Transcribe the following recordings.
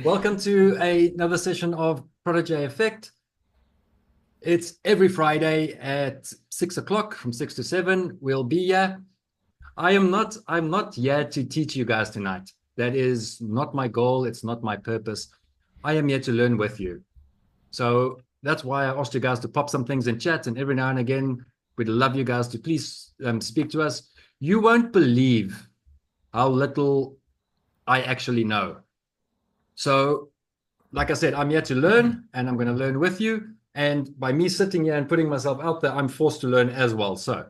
Welcome to another session of Protégé Effect. It's every Friday at 6 o'clock, from 6 to 7. We'll be here. I'm not here to teach you guys tonight. That is not my goal. It's not my purpose. I am here to learn with you. So that's why I asked you guys to pop some things in chat, and every now and again, we'd love you guys to please speak to us. You won't believe how little I actually know. So, like I said, I'm here to learn, and I'm going to learn with you. And by me sitting here and putting myself out there, I'm forced to learn as well. So,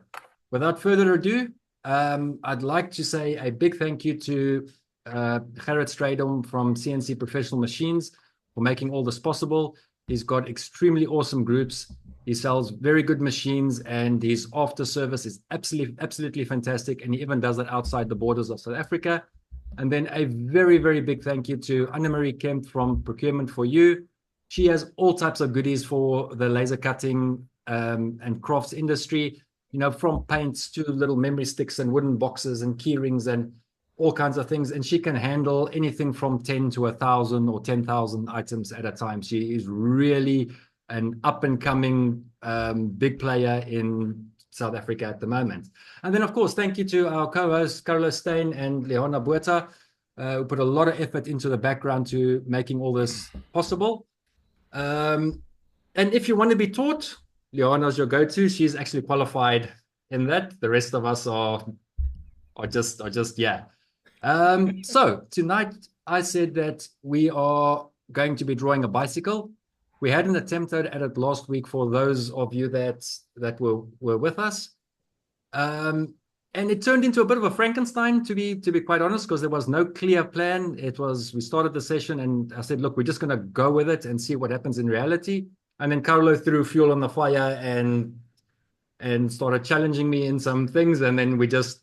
without further ado, I'd like to say a big thank you to Gerrit Strydom from CNC Professional Machines for making all this possible. He's got extremely awesome groups. He sells very good machines, and his after service is absolutely fantastic. And he even does it outside the borders of South Africa. And then a very, very big thank you to Annemarie Kemp from Procurement for You. She has all types of goodies for the laser cutting and crafts industry, you know, from paints to little memory sticks and wooden boxes and key rings and all kinds of things. And she can handle anything from 10 to 1,000 or 10,000 items at a time. She is really an up and coming big player in South Africa at the moment. And then, of course, thank you to our co-hosts, Carlos Steyn and Leona Buerta, who put a lot of effort into the background to making all this possible. And if you want to be taught, Leona's your go-to. She's actually qualified in that. The rest of us are just yeah. So tonight I said that we are going to be drawing a bicycle. We had an attempt at it last week for those of you that were with us. And it turned into a bit of a Frankenstein, to be quite honest, because there was no clear plan. We started the session and I said, look, we're just going to go with it and see what happens in reality. And then Carlo threw fuel on the fire and started challenging me in some things. And then we just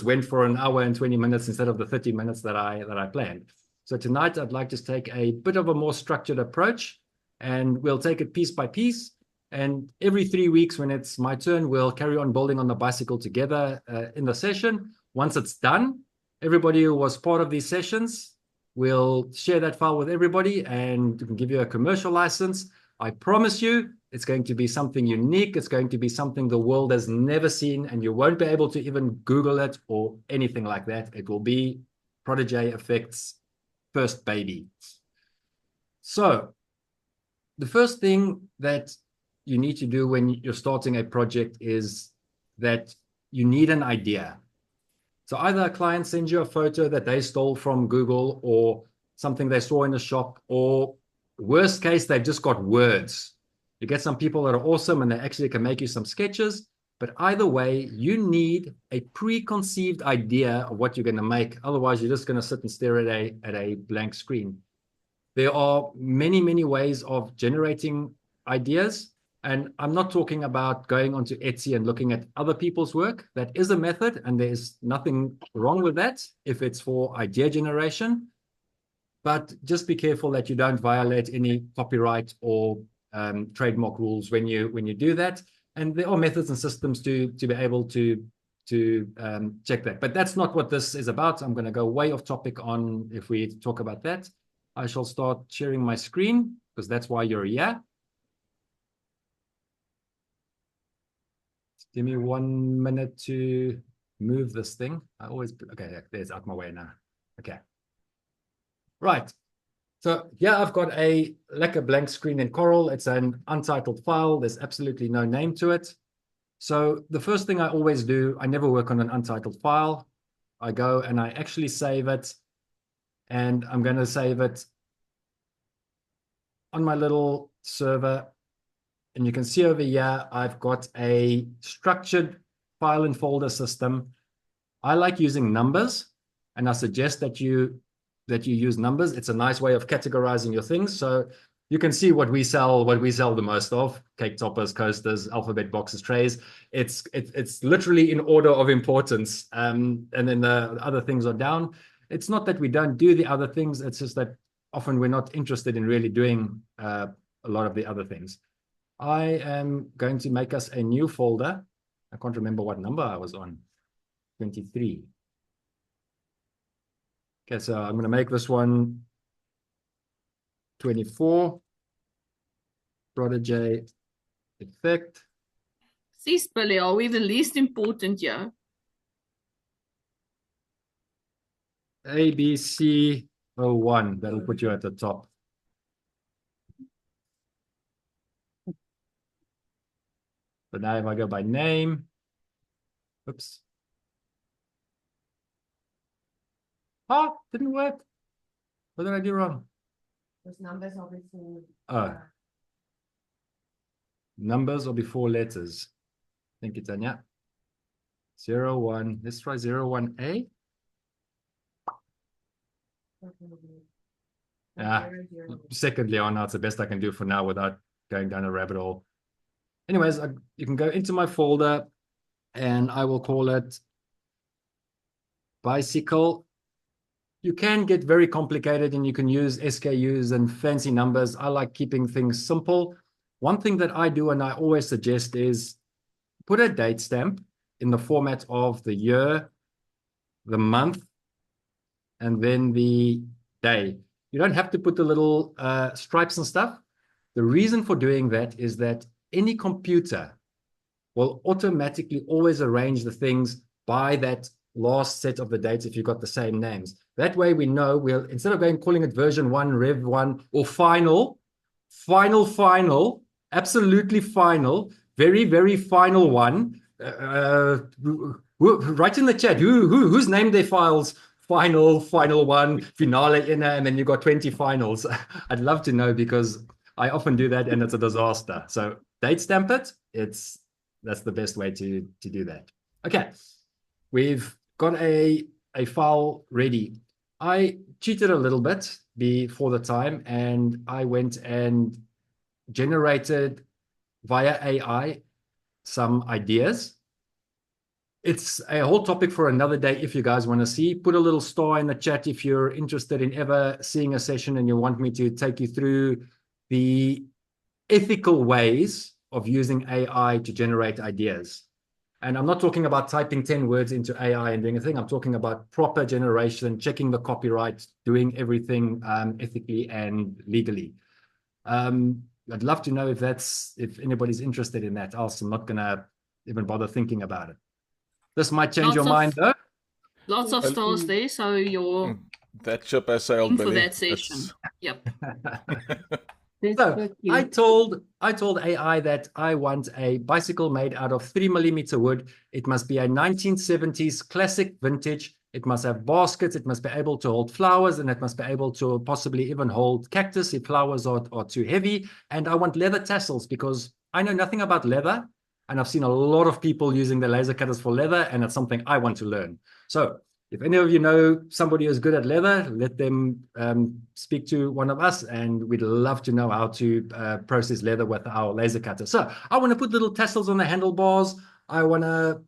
went for an hour and 20 minutes instead of the 30 minutes that I planned. So tonight I'd like to take a bit of a more structured approach, and we'll take it piece by piece. And every 3 weeks, when it's my turn, we'll carry on building on the bicycle together in the session. Once it's done, everybody who was part of these sessions, we'll share that file with everybody and we can give you a commercial license. I promise you, it's going to be something unique. It's going to be something the world has never seen, and you won't be able to even Google it or anything like that. It will be Protégé Effect's first baby. So the first thing that you need to do when you're starting a project is that you need an idea. So either a client sends you a photo that they stole from Google or something they saw in the shop, or worst case, they've just got words. You get some people that are awesome and they actually can make you some sketches. But either way, you need a preconceived idea of what you're going to make. Otherwise, you're just going to sit and stare at a blank screen. There are many, many ways of generating ideas. And I'm not talking about going onto Etsy and looking at other people's work. That is a method, and there's nothing wrong with that if it's for idea generation. But just be careful that you don't violate any copyright or trademark rules when you do that. And there are methods and systems to be able to check that. But that's not what this is about. I'm going to go way off topic on if we talk about that. I shall start sharing my screen because that's why you're here. Give me 1 minute to move this thing. Okay, there's out my way now. Okay. Right. So yeah, I've got a blank screen in Corel. It's an untitled file. There's absolutely no name to it. So the first thing I always do, I never work on an untitled file. I go and I actually save it. And I'm going to save it on my little server. And you can see over here, I've got a structured file and folder system. I like using numbers, and I suggest that you use numbers. It's a nice way of categorizing your things. So you can see what we sell the most of: cake toppers, coasters, alphabet boxes, trays. It's literally in order of importance. And then the other things are down. It's not that we don't do the other things. It's just that often we're not interested in really doing a lot of the other things. I am going to make us a new folder. I can't remember what number I was on. 23. Okay, so I'm going to make this one 24. Protégé effect. See, Billy, are we the least important here? ABC01. That'll put you at the top. But now if I go by name, oops. Oh, didn't work. What did I do wrong? Those numbers are before. Numbers or before letters. Thank you, Tanya. 01. Let's try 01A. Yeah. Secondly, on that's the best I can do for now without going down a rabbit hole. Anyways, you can go into my folder and I will call it bicycle. You can get very complicated and you can use SKUs and fancy numbers. I like keeping things simple. One thing that I do and I always suggest is put a date stamp in the format of the year, the month, and then the day. You don't have to put the little stripes and stuff. The reason for doing that is that any computer will automatically always arrange the things by that last set of the dates if you've got the same names. That way we know we'll, instead of calling it version 1, rev 1, or final, absolutely final, very, very final one. Write in the chat who's named their files final one, finale, and then you've got 20 finals. I'd love to know because I often do that and it's a disaster. So date stamp it. That's the best way to do that. Okay, we've got a file ready. I cheated a little bit before the time and I went and generated via AI some ideas. It's a whole topic for another day if you guys want to see. Put a little star in the chat if you're interested in ever seeing a session and you want me to take you through the ethical ways of using AI to generate ideas. And I'm not talking about typing 10 words into AI and doing a thing. I'm talking about proper generation, checking the copyright, doing everything ethically and legally. I'd love to know if anybody's interested in that. Else I'm not going to even bother thinking about it. This might change your mind, though. Lots of stars there, so you're that ship has sailed, in Billy. for that session. Yep. So I told AI that I want a bicycle made out of 3mm wood. It must be a 1970s classic vintage. It must have baskets. It must be able to hold flowers, and it must be able to possibly even hold cactus if flowers are too heavy. And I want leather tassels because I know nothing about leather. And I've seen a lot of people using the laser cutters for leather, and it's something I want to learn. So if any of you know somebody who's good at leather, let them speak to one of us, and we'd love to know how to process leather with our laser cutter. So I want to put little tassels on the handlebars. I want to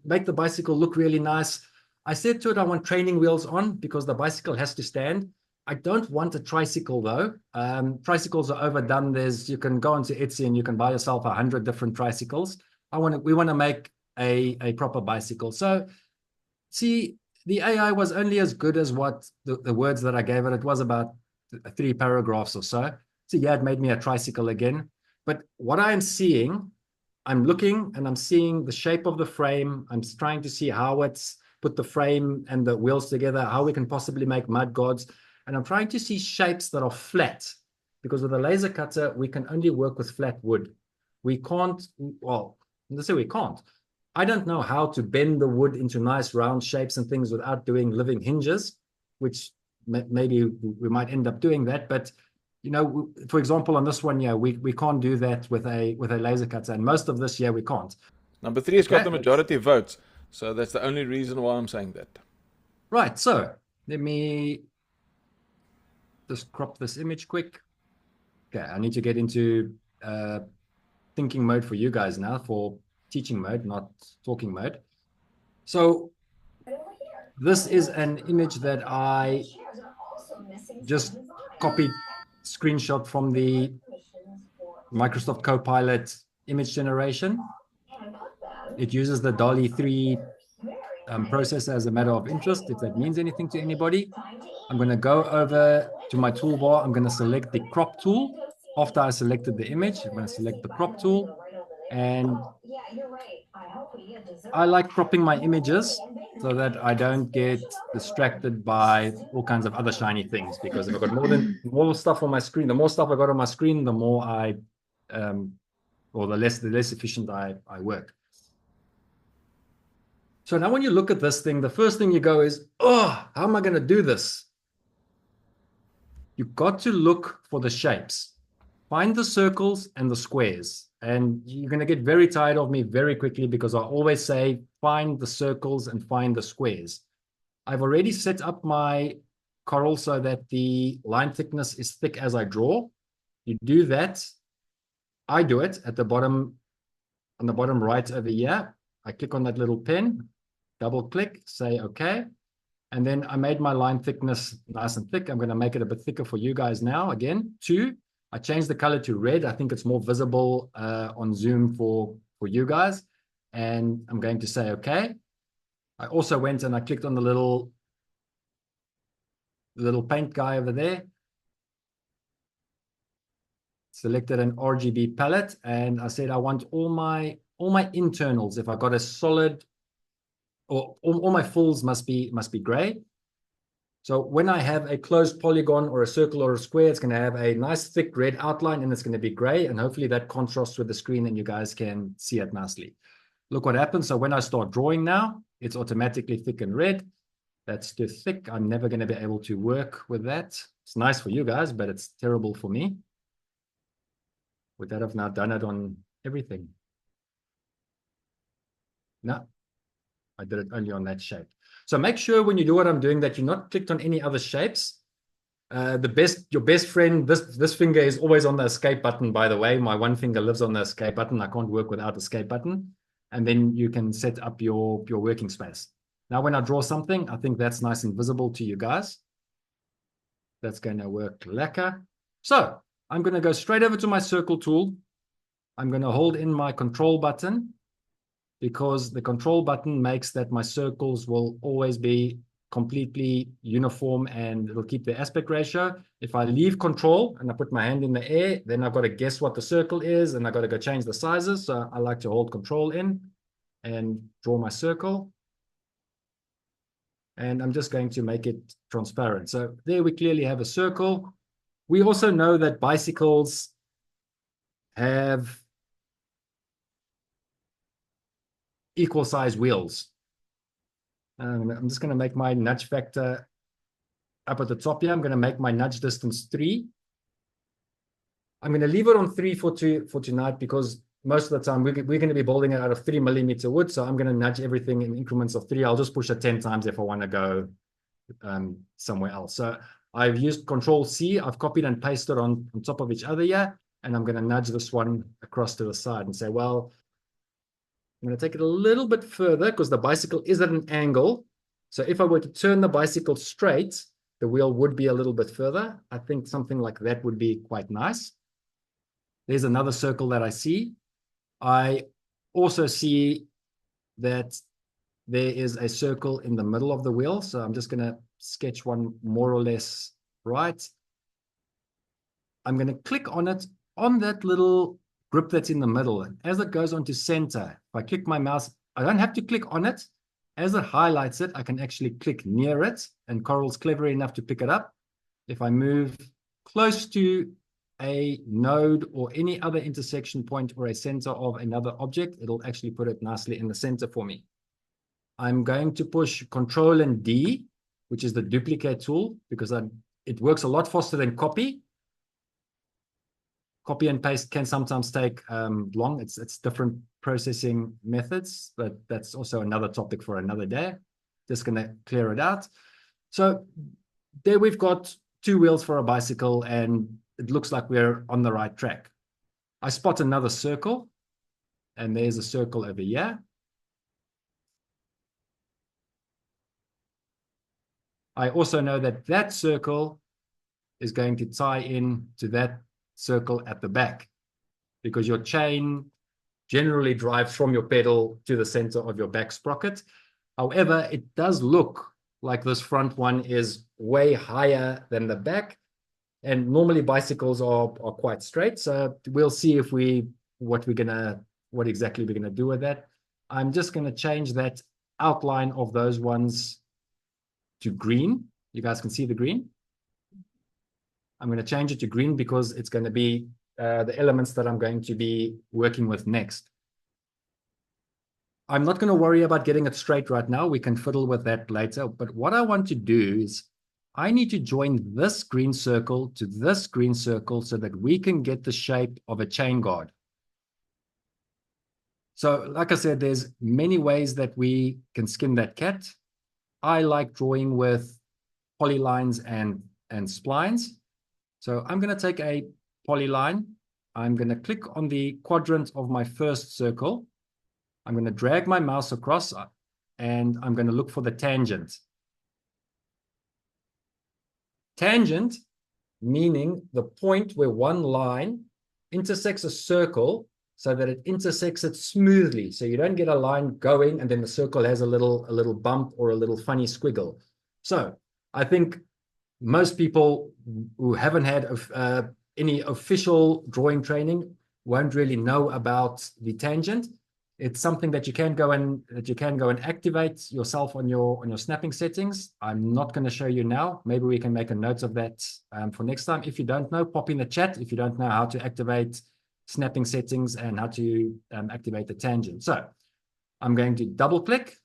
make the bicycle look really nice. I said to it, I want training wheels on because the bicycle has to stand. I don't want a tricycle though. Tricycles are overdone. You can go onto Etsy and you can buy yourself 100 different tricycles. We want to make a proper bicycle. So see, the AI was only as good as what the words that I gave it. It was about 3 paragraphs or so. So yeah, it made me a tricycle again. But what I'm seeing, I'm looking and I'm seeing the shape of the frame. I'm trying to see how it's put the frame and the wheels together, how we can possibly make mud gods. And I'm trying to see shapes that are flat, because with a laser cutter, we can only work with flat wood. We can't, well, let's say we can't. I don't know how to bend the wood into nice round shapes and things without doing living hinges, which maybe we might end up doing that. But, you know, for example, on this one, yeah, we can't do that with a laser cutter. And most of this, yeah, we can't. Number 3 has got the majority of votes. So that's the only reason why I'm saying that. Right. So let me just crop this image quick. Okay, I need to get into thinking mode for you guys now, for teaching mode, not talking mode. So this is an image that I just copied, screenshot from the Microsoft Copilot image generation. It uses the DALL-E 3 processor as a matter of interest, if that means anything to anybody. I'm going to go over to my toolbar. I'm going to select the crop tool. After I selected the image, I'm going to select the crop tool. And I like cropping my images so that I don't get distracted by all kinds of other shiny things. Because if I've got more stuff on my screen, the more stuff I got on my screen, the more or the less efficient I work. So now when you look at this thing, the first thing you go is, oh, how am I going to do this? You've got to look for the shapes. Find the circles and the squares. And you're going to get very tired of me very quickly because I always say, find the circles and find the squares. I've already set up my Corel so that the line thickness is thick as I draw. You do that. I do it at the bottom, on the bottom right over here. I click on that little pen, double click, say okay. And then I made my line thickness nice and thick. I'm going to make it a bit thicker for you guys now. Again, 2. I changed the color to red. I think it's more visible on Zoom for you guys. And I'm going to say okay. I also went and I clicked on the little paint guy over there. Selected an RGB palette, and I said I want all my internals. If I got a solid, or all my fills must be gray. So when I have a closed polygon or a circle or a square, it's going to have a nice thick red outline and it's going to be gray, and hopefully that contrasts with the screen and you guys can see it nicely. Look what happens. So when I start drawing now, it's automatically thick and red. That's too thick. I'm never going to be able to work with that. It's nice for you guys, but it's terrible for me. Would that have now done it on everything? No, I did it only on that shape. So make sure when you do what I'm doing that you're not clicked on any other shapes. Your best friend, this finger is always on the escape button, by the way. My one finger lives on the escape button. I can't work without the escape button. And then you can set up your working space. Now, when I draw something, I think that's nice and visible to you guys. That's going to work lacquer. So I'm going to go straight over to my circle tool. I'm going to hold in my control button because the control button makes that my circles will always be completely uniform and it'll keep the aspect ratio. If I leave control and I put my hand in the air, then I've got to guess what the circle is and I've got to go change the sizes. So I like to hold control in and draw my circle. And I'm just going to make it transparent. So there we clearly have a circle. We also know that bicycles have equal size wheels. I'm just going to make my nudge factor up at the top here. I'm going to make my nudge distance 3. I'm going to leave it on 3 for tonight because most of the time we're going to be building it out of 3mm wood. So I'm going to nudge everything in increments of 3. I'll just push it 10 times if I want to go somewhere else. So I've used Control C. I've copied and pasted on top of each other here. And I'm going to nudge this one across to the side and say, well, I'm going to take it a little bit further because the bicycle is at an angle. So if I were to turn the bicycle straight, the wheel would be a little bit further. I think something like that would be quite nice. There's another circle that I see. I also see that there is a circle in the middle of the wheel. So I'm just going to sketch one more or less right. I'm going to click on it on that little grip that's in the middle. And as it goes on to center, if I click my mouse, I don't have to click on it. As it highlights it, I can actually click near it, and Corel's clever enough to pick it up. If I move close to a node or any other intersection point or a center of another object, it'll actually put it nicely in the center for me. I'm going to push Control and D, which is the duplicate tool, because it works a lot faster than copy. Copy and paste can sometimes take long. It's different processing methods, but that's also another topic for another day. Just going to clear it out. So there we've got 2 wheels for a bicycle, and it looks like we're on the right track. I spot another circle, and there's a circle over here. I also know that that circle is going to tie in to that circle at the back, because your chain generally drives from your pedal to the center of your back sprocket. However, it does look like this front one is way higher than the back. And normally bicycles are quite straight. So we'll see if what exactly we're gonna do with that. I'm just gonna change that outline of those ones to green. You guys can see the green. I'm going to change it to green because it's going to be the elements that I'm going to be working with next. I'm not going to worry about getting it straight right now. We can fiddle with that later. But what I want to do is I need to join this green circle to this green circle so that we can get the shape of a chain guard. So like I said, there's many ways that we can skin that cat. I like drawing with polylines and splines. So I'm going to take a polyline. I'm going to click on the quadrant of my first circle. I'm going to drag my mouse across and I'm going to look for the tangent. Tangent, meaning the point where one line intersects a circle so that it intersects it smoothly. So you don't get a line going and then the circle has a little bump or a little funny squiggle. So I think most people who haven't had any official drawing training won't really know about the tangent. It's something that you can go and activate yourself on your snapping settings. I'm not going to show you now. Maybe we can make a note of that for next time. If you don't know, pop in the chat if you don't know how to activate snapping settings and how to activate the tangent. So I'm going to double click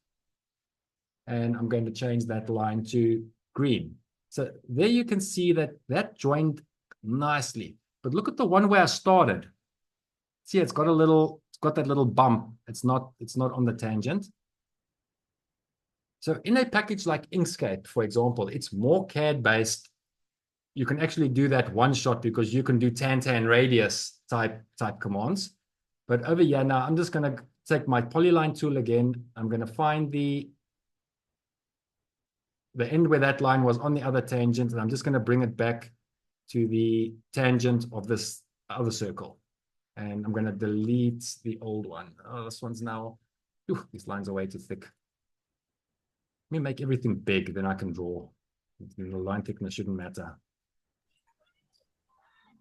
and I'm going to change that line to green. So there you can see that joined nicely. But look at the one where I started. See, it's got that little bump. It's not on the tangent. So in a package like Inkscape, for example, it's more CAD based. You can actually do that one shot because you can do tan radius type commands. But over here now, I'm just going to take my polyline tool again. I'm going to find the end where that line was on the other tangent, and I'm just going to bring it back to the tangent of this other circle. And I'm going to delete the old one. Oh, this one's now, these lines are way too thick. Let me make everything big, then I can draw. The line thickness shouldn't matter.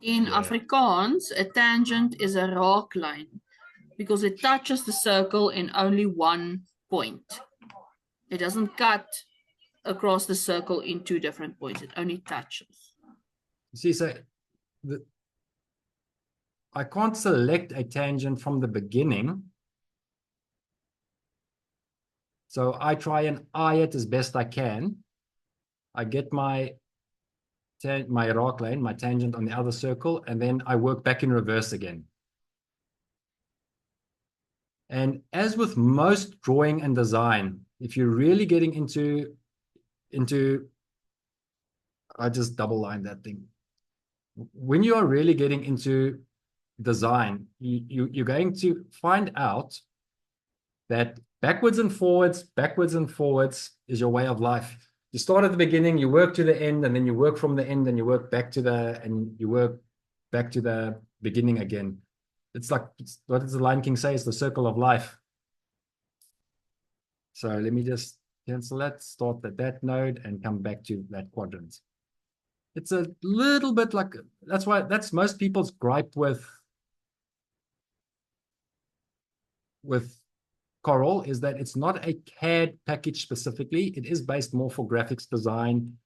In Afrikaans, a tangent is a raakline because it touches the circle in only one point. It doesn't cut across the circle in two different points. It only touches. See, so I can't select a tangent from the beginning. So I try and eye it as best I can. I get my raakline, my tangent on the other circle, and then I work back in reverse again. And as with most drawing and design, if you're really getting into I just double line that thing. When you are really getting into design, you're going to find out that backwards and forwards is your way of life. You start at the beginning, you work to the end, and then you work from the end, and you work back to the beginning again. It's like, what does the Lion King say? It's the circle of life. So let me just cancel that, start at that node, and come back to that quadrant. It's a little bit like, that's most people's gripe with Corel, is that it's not a CAD package specifically. It is based more for graphics design,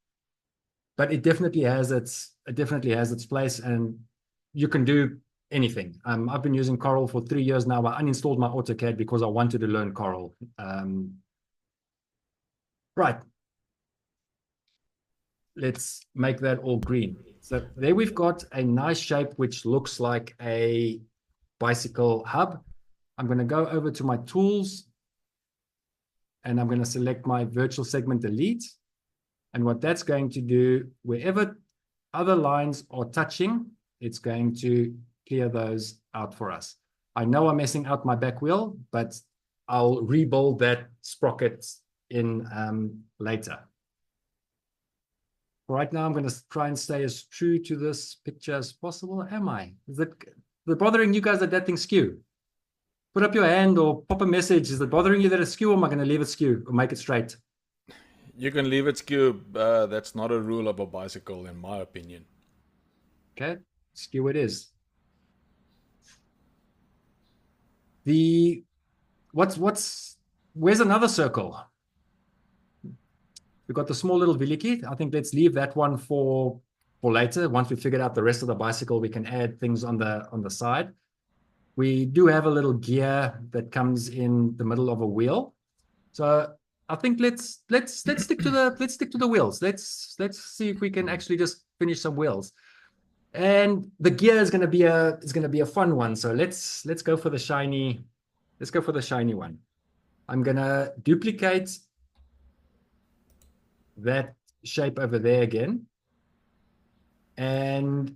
but it definitely has its place, and you can do anything. I've been using Corel for 3 years now. I uninstalled my AutoCAD because I wanted to learn Corel. Right. Let's make that all green. So there we've got a nice shape which looks like a bicycle hub. I'm going to go over to my tools and I'm going to select my virtual segment delete. And what that's going to do, wherever other lines are touching, it's going to clear those out for us. I know I'm messing out my back wheel, but I'll rebuild that sprocket in later. Right now, I'm going to try and stay as true to this picture as possible. Am I? Is it bothering you guys that thing's skew? Put up your hand or pop a message. Is it bothering you that it's skew, or am I going to leave it skew or make it straight? You can leave it skew. That's not a rule of a bicycle, in my opinion. Okay, skew it is. Where's another circle? We've got the small little Veliki. I think let's leave that one for later. Once we figured out the rest of the bicycle, we can add things on the side. We do have a little gear that comes in the middle of a wheel. So I think let's stick to the wheels. Let's see if we can actually just finish some wheels. And the gear is going to be a fun one. So let's go for the shiny. Let's go for the shiny one. I'm going to duplicate that shape over there again. And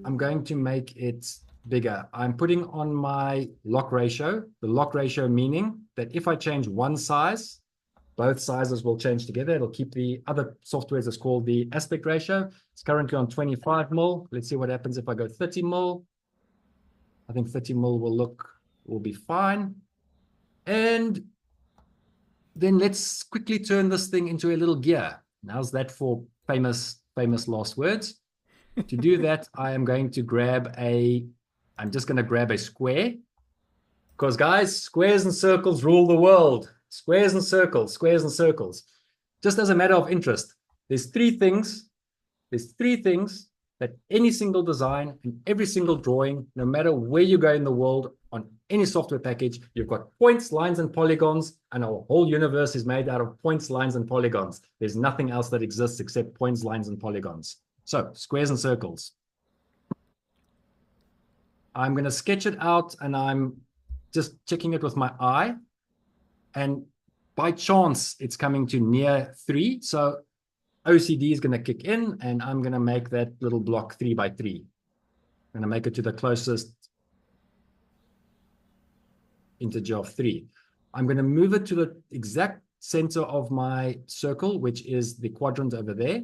I'm going to make it bigger. I'm putting on my lock ratio, the lock ratio meaning that if I change one size, both sizes will change together. It'll keep the other softwares is called the aspect ratio. It's currently on 25 mil. Let's see what happens if I go 30 mil. I think 30 mil will be fine. And then let's quickly turn this thing into a little gear. How's that for famous last words? To do that, I'm just going to grab a square. Because guys, squares and circles rule the world. Squares and circles, squares and circles. Just as a matter of interest, there's three things that any single design and every single drawing, no matter where you go in the world, on any software package, you've got points, lines, and polygons, and our whole universe is made out of points, lines, and polygons. There's nothing else that exists except points, lines, and polygons. So, squares and circles. I'm going to sketch it out, and I'm just checking it with my eye. And by chance, it's coming to near 3. So OCD is going to kick in, and I'm going to make that little block 3 by 3. I'm going to make it to the closest integer of 3. I'm going to move it to the exact center of my circle, which is the quadrant over there.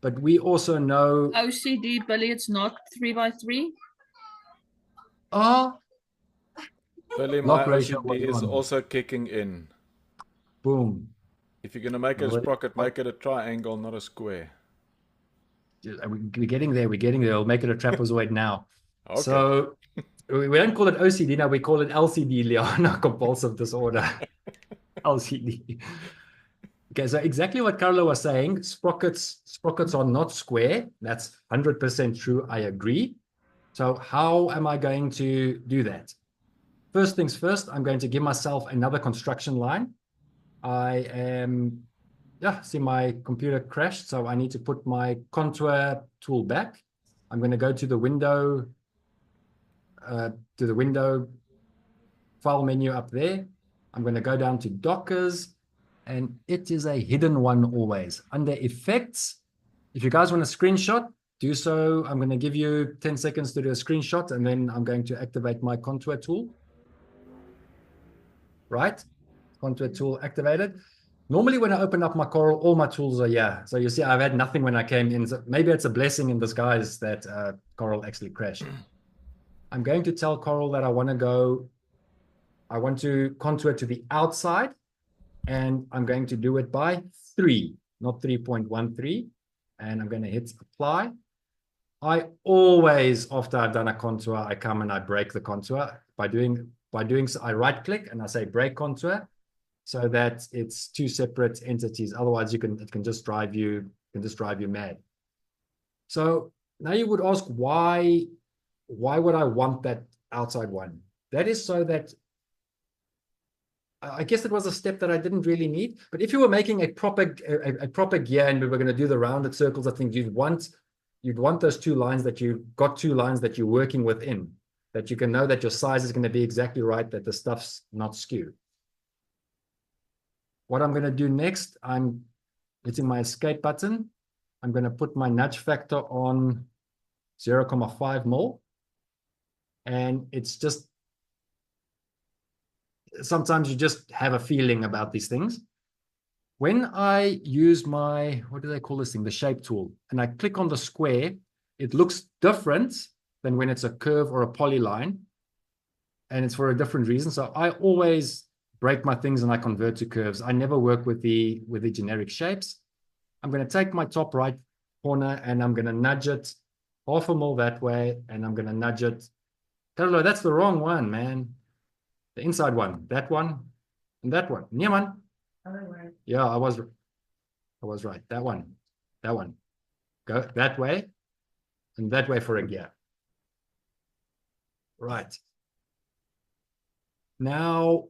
But we also know... OCD, Billy, it's not 3 by 3. Oh, Billy, my lock ratio OCD is was on. also kicking in. Boom. If you're going to make it a sprocket, make it a triangle, not a square. We're getting there. We're getting there. I'll make it a trapezoid now. Okay. So we don't call it OCD now. We call it LCD, Leon, compulsive disorder. LCD. Okay, so exactly what Carlo was saying. Sprockets are not square. That's 100% true. I agree. So how am I going to do that? First things first, I'm going to give myself another construction line. See my computer crashed, so I need to put my contour tool back. I'm going to go to the window file menu up there. I'm going to go down to Dockers, and it is a hidden one always. Under Effects, if you guys want a screenshot, do so. I'm going to give you 10 seconds to do a screenshot, and then I'm going to activate my contour tool. Right? Contour tool activated. Normally when I open up my Corel, all my tools are here. So you see, I've had nothing when I came in. So maybe it's a blessing in disguise that Corel actually crashed. I'm going to tell Corel that I want to contour to the outside, and I'm going to do it by 3, not 3.13. And I'm going to hit apply. I always, after I've done a contour, I come and I break the contour. By doing so, I right click and I say break contour, so that it's 2 separate entities. Otherwise, it can just drive you mad. So now you would ask, why would I want that outside one? That is so that I guess it was a step that I didn't really need. But if you were making a proper gear and we were going to do the rounded circles, I think you'd want those 2 lines that you've got 2 lines that you're working within, that you can know that your size is going to be exactly right, that the stuff's not skewed. What I'm going to do next, I'm hitting my escape button. I'm going to put my nudge factor on 0.5 mil. And it's just, sometimes you just have a feeling about these things. When I use my, what do they call this thing? The shape tool. And I click on the square, it looks different than when it's a curve or a polyline. And it's for a different reason. So I always break my things and I convert to curves. I never work with the generic shapes. I'm going to take my top right corner and I'm going to nudge it half a mil that way, and I'm going to nudge it. Carlo, that's the wrong one, man. The inside one, that one, and that one. Yeah, man. Other way. Yeah, I was right. That one. Go that way and that way for a gear. Right. Now,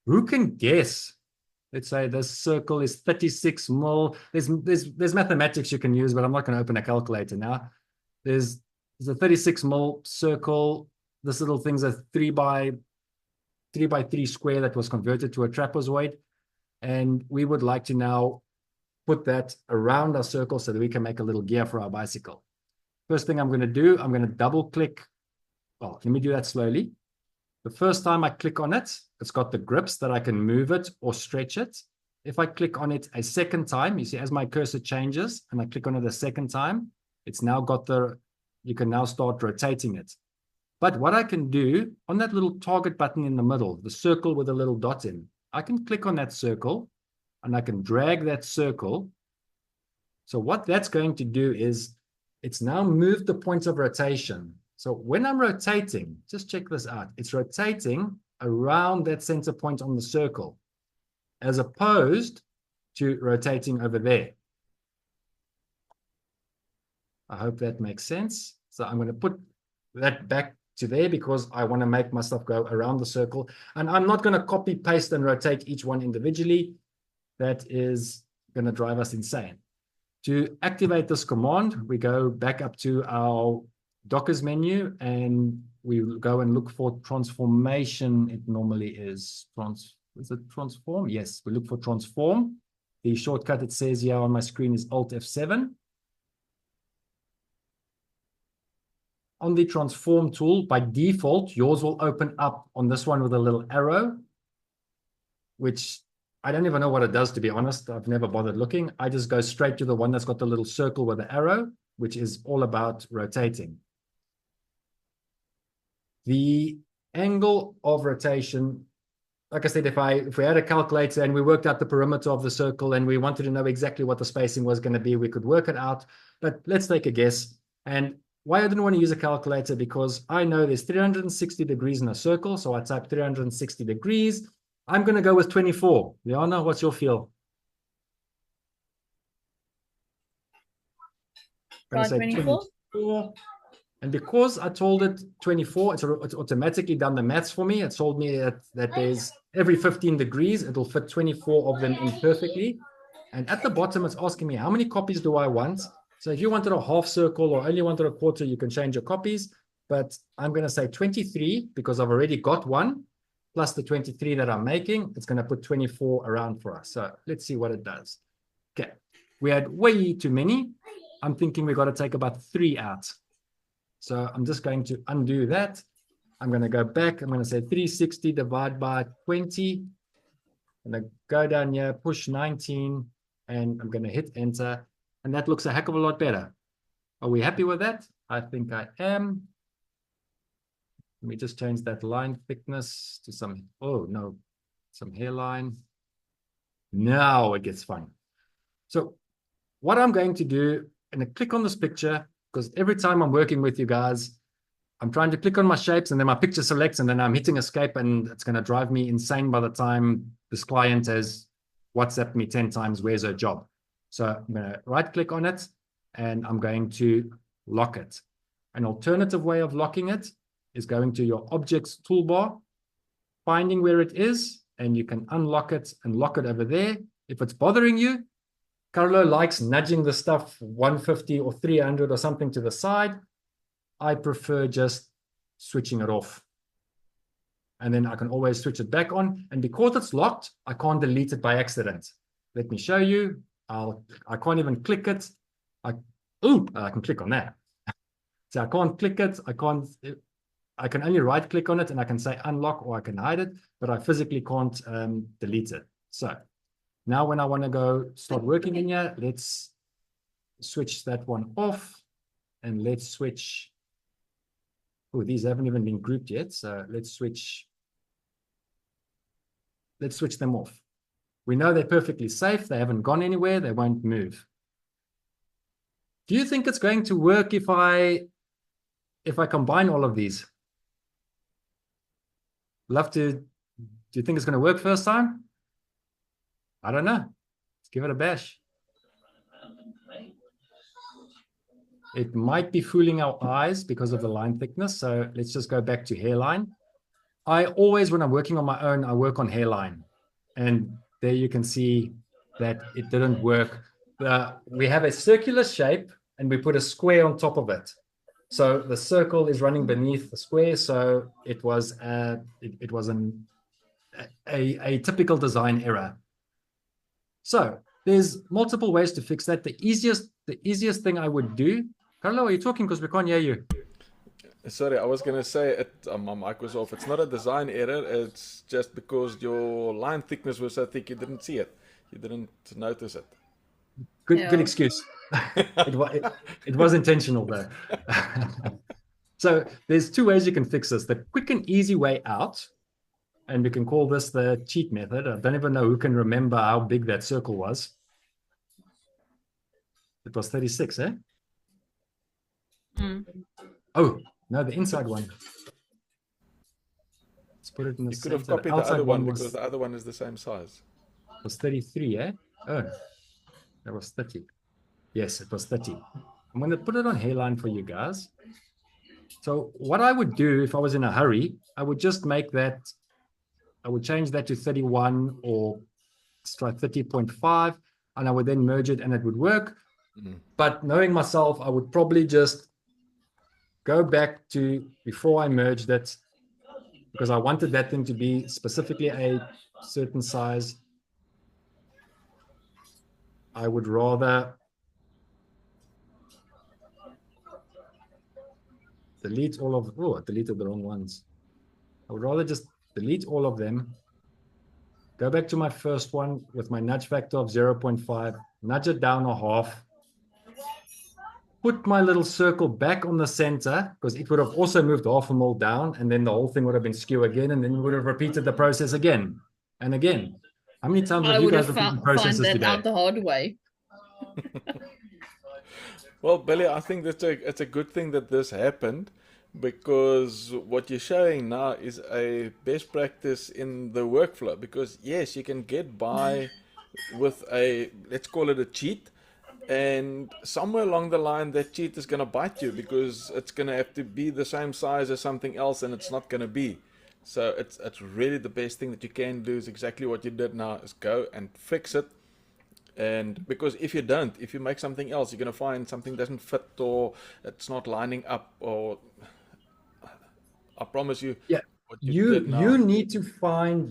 who can guess? Let's say this circle is 36 mil. There's mathematics you can use, but I'm not going to open a calculator now. There's a 36 mil circle. This little thing's a 3 by 3 square that was converted to a trapezoid. And we would like to now put that around our circle so that we can make a little gear for our bicycle. First thing I'm going to do, I'm going to double click. Well, let me do that slowly. The first time I click on it, it's got the grips that I can move it or stretch it. If I click on it a second time, you see as my cursor changes and I click on it a second time, it's now got you can now start rotating it. But what I can do on that little target button in the middle, the circle with a little dot in, I can click on that circle and I can drag that circle. So what that's going to do is it's now moved the point of rotation. So when I'm rotating, just check this out. It's rotating around that center point on the circle, as opposed to rotating over there. I hope that makes sense. So I'm going to put that back to there because I want to make my stuff go around the circle. And I'm not going to copy, paste, and rotate each one individually. That is going to drive us insane. To activate this command, we go back up to our Docker's menu and we go and look for transformation. It normally is transform? Yes, we look for transform. The shortcut it says here on my screen is Alt F7. On the transform tool, by default, yours will open up on this one with a little arrow, which I don't even know what it does, to be honest. I've never bothered looking. I just go straight to the one that's got the little circle with the arrow, which is all about rotating. The angle of rotation, like I said, if we had a calculator and we worked out the perimeter of the circle and we wanted to know exactly what the spacing was going to be, we could work it out. But let's take a guess. And why I didn't want to use a calculator, because I know there's 360 degrees in a circle. So I type 360 degrees. I'm going to go with 24. Liana, what's your feel? Right, 24. 24. And because I told it 24, it's automatically done the maths for me. It told me that there's every 15 degrees, it'll fit 24 of them in perfectly. And at the bottom, it's asking me, how many copies do I want? So if you wanted a half circle or only wanted a quarter, you can change your copies. But I'm going to say 23 because I've already got one, plus the 23 that I'm making. It's going to put 24 around for us. So let's see what it does. Okay, we had way too many. I'm thinking we've got to take about 3 out. So I'm just going to undo that. I'm going to go back. I'm going to say 360 divided by 20. I'm going to go down here, push 19, and I'm going to hit enter. And that looks a heck of a lot better. Are we happy with that? I think I am. Let me just change that line thickness to some, oh no, some hairline. Now it gets fun. So what I'm going to do, I'm going to click on this picture, because every time I'm working with you guys, I'm trying to click on my shapes and then my picture selects and then I'm hitting escape and it's going to drive me insane by the time this client has WhatsApped me 10 times, where's her job? So I'm going to right click on it and I'm going to lock it. An alternative way of locking it is going to your objects toolbar, finding where it is, and you can unlock it and lock it over there. If it's bothering you, Carlo likes nudging the stuff 150 or 300 or something to the side. I prefer just switching it off. And then I can always switch it back on. And because it's locked, I can't delete it by accident. Let me show you. I can't even click it. I can click on that. So I can't click it. I can only right click on it and I can say unlock or I can hide it, but I physically can't delete it. So now when I want to go start working in here, let's switch that one off and let's switch. Oh, these haven't even been grouped yet. So let's switch let's switch them off. We know they're perfectly safe. They haven't gone anywhere. They won't move. Do you think it's going to work if I combine all of these? Do you think it's going to work first time? I don't know. Let's give it a bash. It might be fooling our eyes because of the line thickness. So let's just go back to hairline. I always, when I'm working on my own, I work on hairline. And there you can see that it didn't work. We have a circular shape and we put a square on top of it. So the circle is running beneath the square. So it was a typical design error. So there's multiple ways to fix that. The easiest thing I would do. Carlo, are you talking? Because we can't hear you. Sorry, I was gonna say it. My mic was off. It's not a design error. It's just because your line thickness was so thick, you didn't see it. You didn't notice it. Good excuse. It was intentional though. So there's two ways you can fix this. The quick and easy way out, and we can call this the cheat method. I don't even know who can remember how big that circle was. It was 36, eh? Mm. Oh, no, the inside one. Let's put it in the You could have center. copied the other one because the other one is the same size. Was 33, eh? Oh, that was 30. Yes, it was 30. I'm going to put it on hairline for you guys. So what I would do if I was in a hurry, I would just make that, I would change that to 31 or let's try 30.5, and I would then merge it and it would work. Mm. But knowing myself, I would probably just go back to before I merged it, because I wanted that thing to be specifically a certain size. I would rather delete all of, oh, I deleted the wrong ones. I would rather just delete all of them, go back to my first one with my nudge factor of 0.5, nudge it down a half, put my little circle back on the center, because it would have also moved half a mil down, and then the whole thing would have been skew again, and then we would have repeated the process again and again. How many times I have you would guys have repeated found processes that today? out the hard way. Well, Billy, I think it's a good thing that this happened, because what you're showing now is a best practice in the workflow. Because yes, you can get by with a, let's call it a cheat, and somewhere along the line that cheat is going to bite you, because it's going to have to be the same size as something else, and it's not going to be. So it's really the best thing that you can do is exactly what you did now, is go and fix it. And because if you don't, if you make something else, you're going to find something doesn't fit, or it's not lining up, or I promise you, Yeah, what you did now, need to find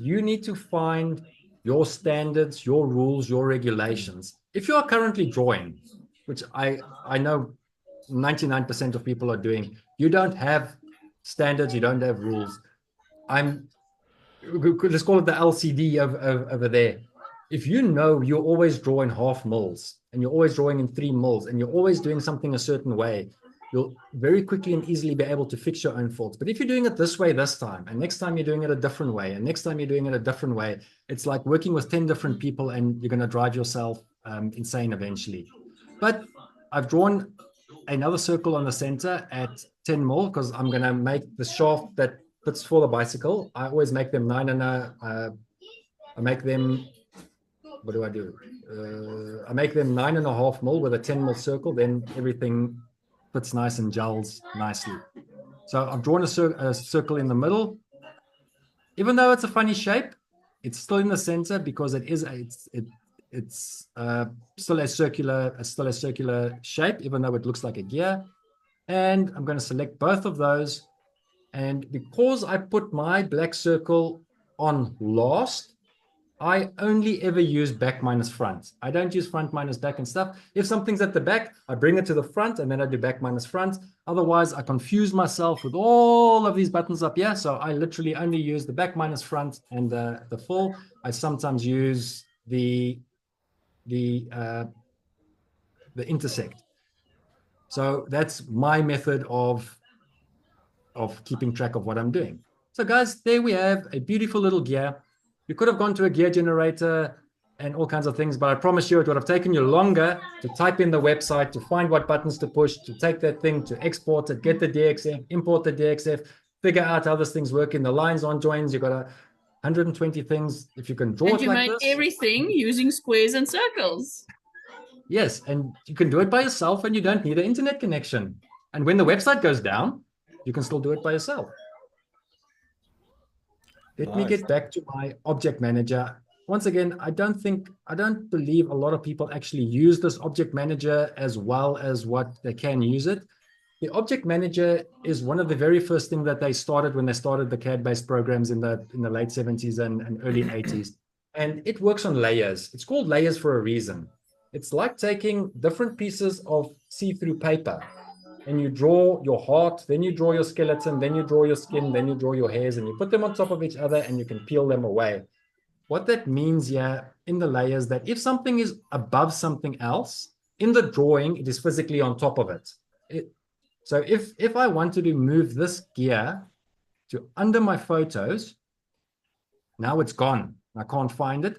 your standards, your rules, your regulations. If you are currently drawing, which I know 99% of people are doing, you don't have standards, you don't have rules. Let's call it the LCD over there. If you know you're always drawing half mils and you're always drawing in 3 mils and you're always doing something a certain way, you'll very quickly and easily be able to fix your own faults. But if you're doing it this way this time, and next time you're doing it a different way, and next time you're doing it a different way, it's like working with 10 different people, and you're going to drive yourself insane eventually. But I've drawn another circle on the center at 10 mil because I'm going to make the shaft that fits for the bicycle. I always make them I make them, what do I do? I make them 9.5 mil with a 10 mil circle, then everything fits nice and gels nicely. So I've drawn a circle in the middle. Even though it's a funny shape, it's still in the center because it's still a circular shape, even though it looks like a gear. And I'm going to select both of those. And because I put my black circle on last, I only ever use back minus front. I don't use front minus back and stuff. If something's at the back, I bring it to the front and then I do back minus front. Otherwise, I confuse myself with all of these buttons up here. So I literally only use the back minus front and the full. I sometimes use the intersect. So that's my method of keeping track of what I'm doing. So guys, there we have a beautiful little gear. You could have gone to a gear generator and all kinds of things, but I promise you it would have taken you longer to type in the website, to find what buttons to push, to take that thing, to export it, get the DXF, import the DXF, figure out how this thing's working, the lines on joins. You've got 120 things. If you can draw And it you like made this, everything using squares and circles. yes, and you can do it by yourself and you don't need an internet connection. And when the website goes down, you can still do it by yourself. Let me Nice. get back to my object manager. Once again, I don't believe a lot of people actually use this object manager as well as what they can use it. The object manager is one of the very first things that they started when they started the CAD-based programs in the late 70s and early 80s. And it works on layers. It's called layers for a reason. It's like taking different pieces of see-through paper and you draw your heart, then you draw your skeleton, then you draw your skin, then you draw your hairs, and you put them on top of each other and you can peel them away. What that means here in the layers, that if something is above something else, in the drawing, it is physically on top of it. So if I wanted to move this gear to under my photos, now it's gone. I can't find it.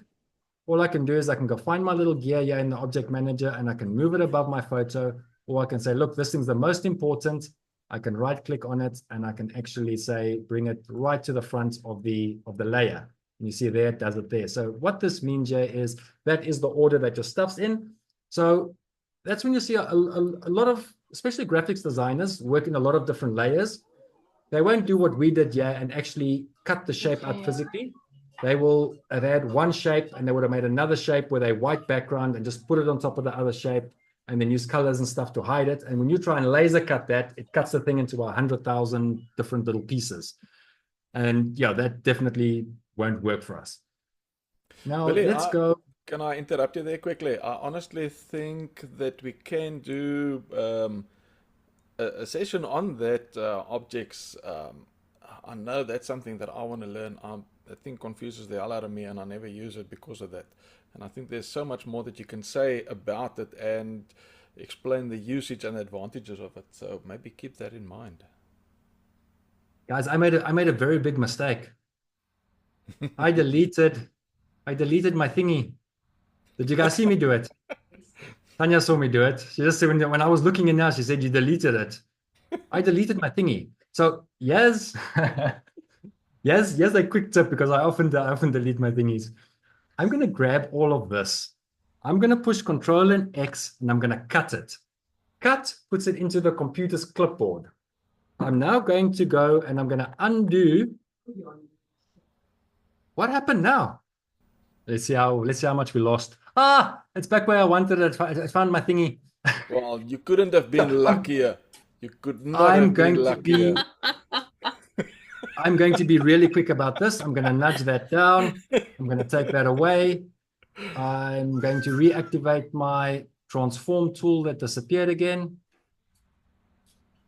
All I can do is I can go find my little gear here in the object manager and I can move it above my photo, or I can say, look, this thing's the most important. I can right click on it and I can actually say, bring it right to the front of the layer. And you see there, it does it there. So what this means here is that is the order that your stuff's in. So that's when you see a lot of, especially graphics designers, work in a lot of different layers. They won't do what we did here and actually cut the shape up physically. They will have had one shape and they would have made another shape with a white background and just put it on top of the other shape and then use colors and stuff to hide it. And when you try and laser cut that, it cuts the thing into 100,000 different little pieces. And yeah, that definitely won't work for us. Now, Willie, let's go. Can I interrupt you there quickly? I honestly think that we can do a session on that objects. I know that's something that I want to learn. That thing confuses the hell out of me, and I never use it because of that. And I think there's so much more that you can say about it and explain the usage and advantages of it. So maybe keep that in mind. Guys, I made a very big mistake. I deleted my thingy. Did you guys see me do it? Tanya saw me do it. She just said when I was looking in now, she said you deleted it. I deleted my thingy. So yes, yes, a quick tip because I often delete my thingies. I'm going to grab all of this. I'm going to push Control and X and I'm going to cut it. Cut puts it into the computer's clipboard. I'm now going to go and I'm going to undo. What happened now? Let's see how much we lost. Ah, it's back where I wanted it. I found my thingy. Well, you couldn't have been luckier. You could not have been luckier. I'm going to be really quick about this. I'm going to nudge that down. I'm going to take that away. I'm going to reactivate my transform tool that disappeared again.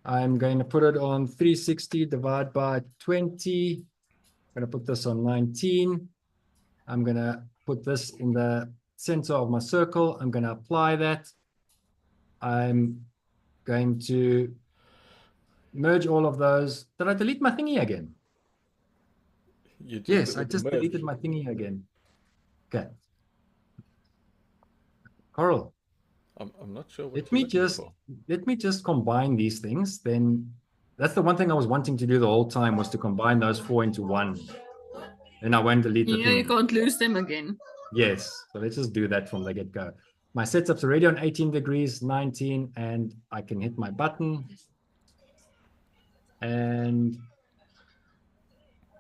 I'm going to put it on 360 divide by 20. I'm going to put this on 19. I'm going to put this in the center of my circle. I'm going to apply that. I'm going to merge all of those. Did I delete my thingy again? Yes, I just deleted my thingy again. Okay. Coral. I'm not sure what Let me just combine these things. Then that's the one thing I was wanting to do the whole time, was to combine those four into one. Then I won't delete the thing. You can't lose them again. Yes. So let's just do that from the get-go. My setup's already on 18 degrees, 19, and I can hit my button. And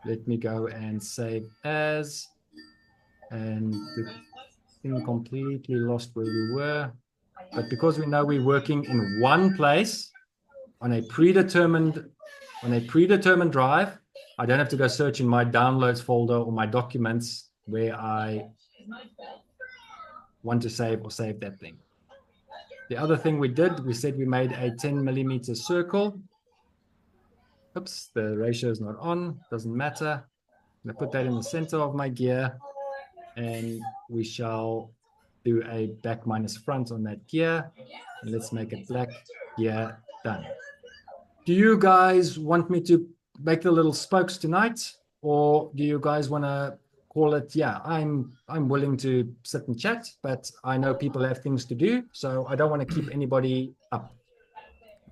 let me go and save as. And the thing completely lost where we were. But because we know we're working in one place on a predetermined drive, I don't have to go search in my downloads folder or my documents where I want to save that thing. The other thing we did, we said we made a 10 millimeter circle. Oops, the ratio is not on, doesn't matter. I'm going to put that in the center of my gear, and we shall do a back minus front on that gear. And let's make it black. Gear done. Do you guys want me to make the little spokes tonight, or do you guys want to call it, yeah, I'm willing to sit and chat, but I know people have things to do, so I don't want to keep anybody up.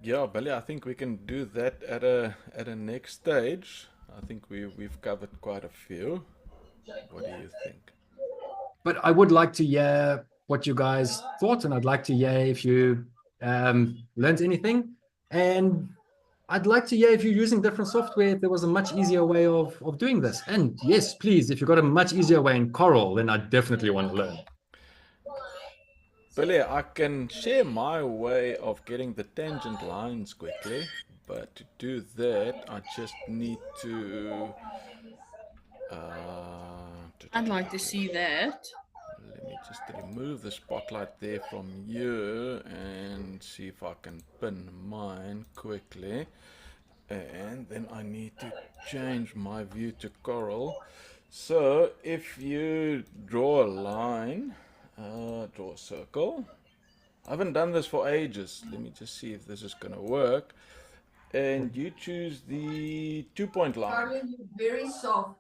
Yeah, Billy, I think we can do that at a next stage. I think we've covered quite a few. What do you think? But I would like to hear what you guys thought, and I'd like to hear if you learned anything. And I'd like to hear if you're using different software, if there was a much easier way of doing this. And yes, please, if you've got a much easier way in Coral, then I definitely want to learn. Billy, I can share my way of getting the tangent lines quickly, but to do that, I just need to. I'd like to see that. Let me just remove the spotlight there from you and see if I can pin mine quickly. And then I need to change my view to Coral. So if you draw a line, draw a circle. I haven't done this for ages. Let me just see if this is going to work. And you choose the 2-point line. Carmen, you're very soft.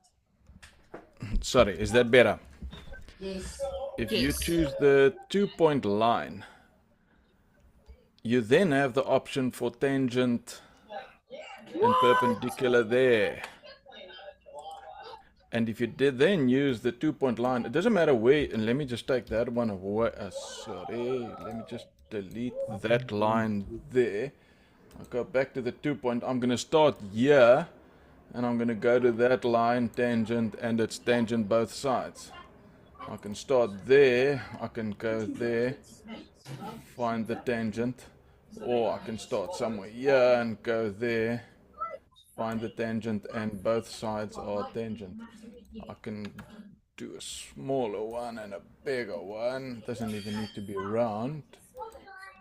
Sorry, is that better? Yes. If you Yes. choose the 2-point line, you then have the option for tangent and perpendicular there. And if you did then use the 2-point line, it doesn't matter where, and let me just take that one away. Sorry, let me just delete that line there. I'll go back to the 2-point. I'm going to start here, and I'm going to go to that line, tangent, and it's tangent both sides. I can start there, I can go there, find the tangent, or I can start somewhere here and go there, find the tangent, and both sides are tangent. I can do a smaller one and a bigger one, doesn't even need to be round.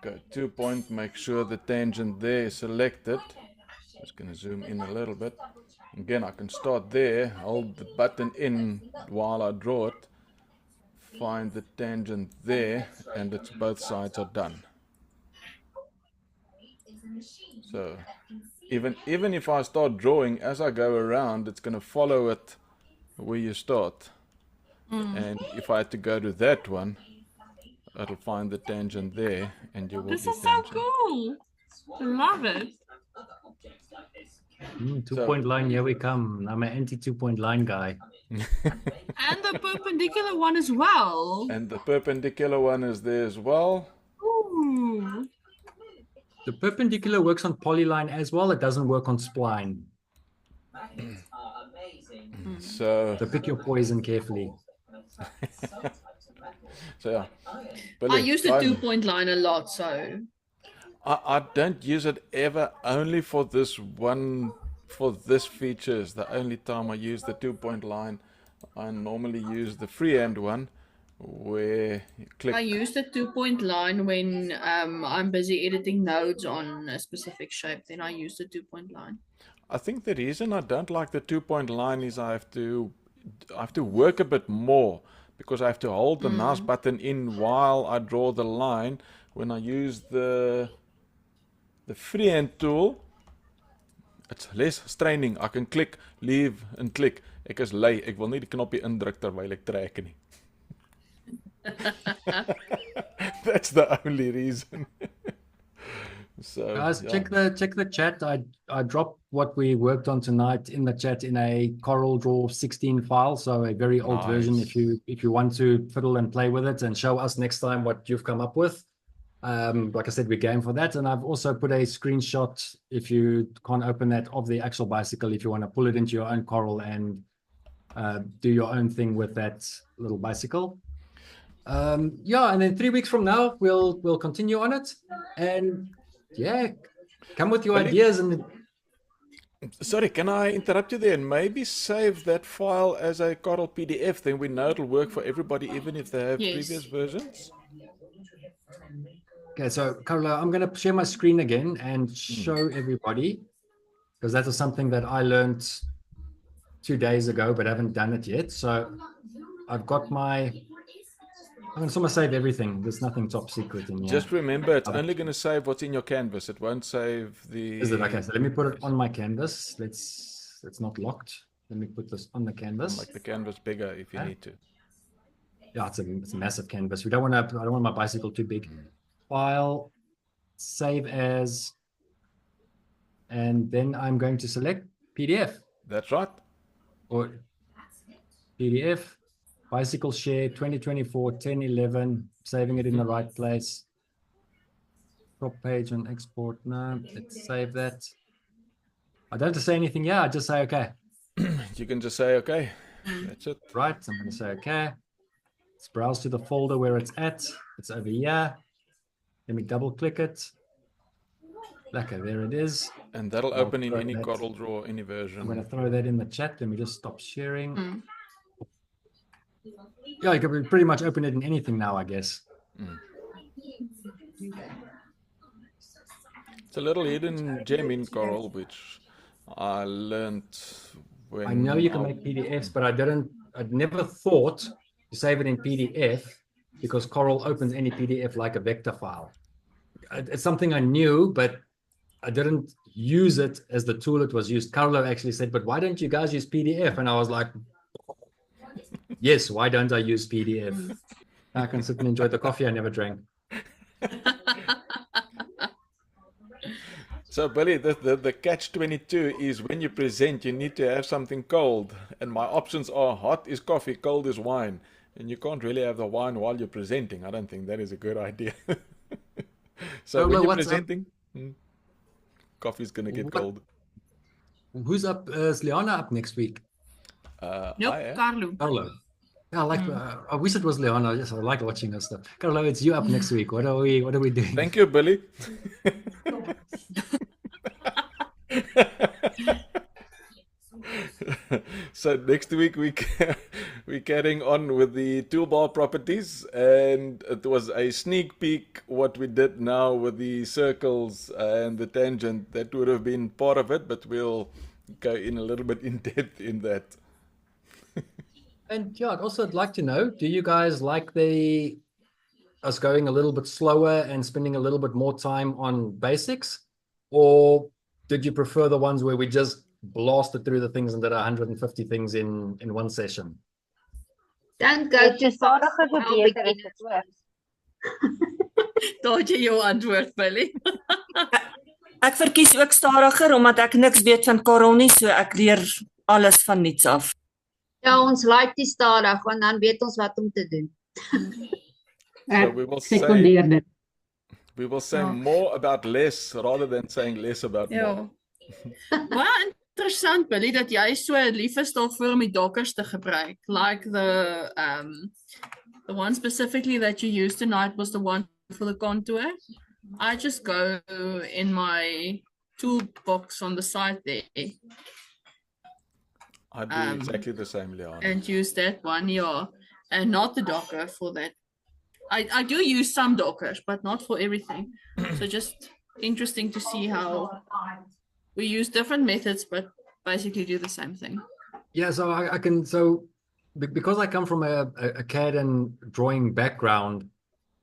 Go 2-point, make sure the tangent there is selected. Just going to zoom in a little bit. Again, I can start there, hold the button in while I draw it, find the tangent there, and it's both sides are done. So even if I start drawing, as I go around, it's going to follow it where you start. And if I had to go to that one, it'll find the tangent there, and you will This be is so tangent. cool. I love it. 2-point line, here we come. I'm an anti 2-point line guy. And the perpendicular one as well. And the perpendicular one is there as well. Ooh. The perpendicular works on polyline as well. It doesn't work on spline. So So pick your poison carefully. yeah. I Billy, use the fine. 2-point line a lot, so I don't use it ever, only for this one, for this feature is the only time I use the 2-point line. I normally use the freehand one where you click. I use the 2-point line when I'm busy editing nodes on a specific shape. Then I use the 2-point line. I think the reason I don't like the 2-point line is I have to work a bit more because I have to hold the mouse button in while I draw the line. When I use the freehand tool, it's less straining. I can click, leave and click. Ek is lui, ek wil nie die knoppie indruk terwyl ek trek nie. That's the only reason. So Guys, yeah. check the chat. I dropped what we worked on tonight in the chat in a Coral Draw 16 file, so a very old version. Nice. If you want to fiddle and play with it and show us next time what you've come up with. Like I said, we're game for that. And I've also put a screenshot, if you can't open that, of the actual bicycle, if you want to pull it into your own Coral and do your own thing with that little bicycle. Yeah, and then 3 weeks from now, we'll continue on it. And yeah, come with your Billy? ideas. And Sorry, can I interrupt you there and maybe save that file as a Coral PDF? Then we know it'll work for everybody, even if they have Yes. previous versions. okay, so Carla, I'm going to share my screen again and show everybody, because that is something that I learned 2 days ago, but haven't done it yet. So I've got I'm going to save everything. There's nothing top secret in here. Just remember, it's only going to save what's in your canvas. It won't save the. Is it okay? So let me put it on my canvas. It's not locked. Let me put this on the canvas. Make the canvas bigger if you Yeah. need to. Yeah, it's a massive canvas. I don't want my bicycle too big. File, save as, and then I'm going to select PDF That's right. or PDF, bicycle share 2024 1011, saving it in the right place. Top page and export. No, let's save that. I don't have to say anything. Yeah, I just say okay. You can just say, okay, that's it. Right, I'm going to say okay. Let's browse to the folder where it's at. It's over here. Let me double click it. Okay, there it is. And that'll I'll open in throw any that- Corel Draw, any I'm going version. to throw that in the chat. Let me just stop sharing. Mm. Yeah, you can pretty much open it in anything now, I guess. It's a little hidden gem in Corel, which I learned when I know you can make PDFs, but I'd never thought to save it in PDF because Corel opens any PDF like a vector file. It's something I knew, but I didn't use it as the tool it was used. Carlo actually said, but why don't you guys use PDF? And I was like, yes, why don't I use PDF? I can sit and enjoy the coffee I never drank. So, Billy, the catch-22 is when you present, you need to have something cold. And my options are hot is coffee, cold is wine. And you can't really have the wine while you're presenting. I don't think that is a good idea. So, Oh, when well, you're what's up? presenting, coffee's going to get What- cold. Who's up? Is Liana up next week? Nope, I am. Carlo. Carlo. Yeah, I like. I wish it was Liana. Yes, I like watching her stuff. Carlo, it's you up next week. What are we doing? Thank you, Billy. So next week we're carrying on with the toolbar properties, and it was a sneak peek what we did now with the circles and the tangent. That would have been part of it, but we'll go in a little bit in depth in that. And yeah, I'd like to know, do you guys like us going a little bit slower and spending a little bit more time on basics? Or did you prefer the ones where we just blasted through the things and did 150 things in one session? Don't go too fast. Stadiger hoe How beter big is dit hoor. Daar het jy jou antwoord, Billy. Ek verkies ook stadiger omdat ek niks weet van Karel nie, so ek leer alles van niets af. Ja, ons like die stadig, want dan weet ons wat om te doen. So we will Secondeer dit. say Ja. more about less rather than saying less about more. Ja. Baie interessant, Billy, dat jy so lief is daarvoor om die dockers te gebruik. Like the one specifically that you used tonight was the one for the contour. I just go in my toolbox on the side there I do exactly the same, Leon. and use that one, yeah, and not the docker for that. I do use some dockers, but not for everything. So just interesting to see how we use different methods, but basically do the same thing. Yeah, so because I come from a CAD and drawing background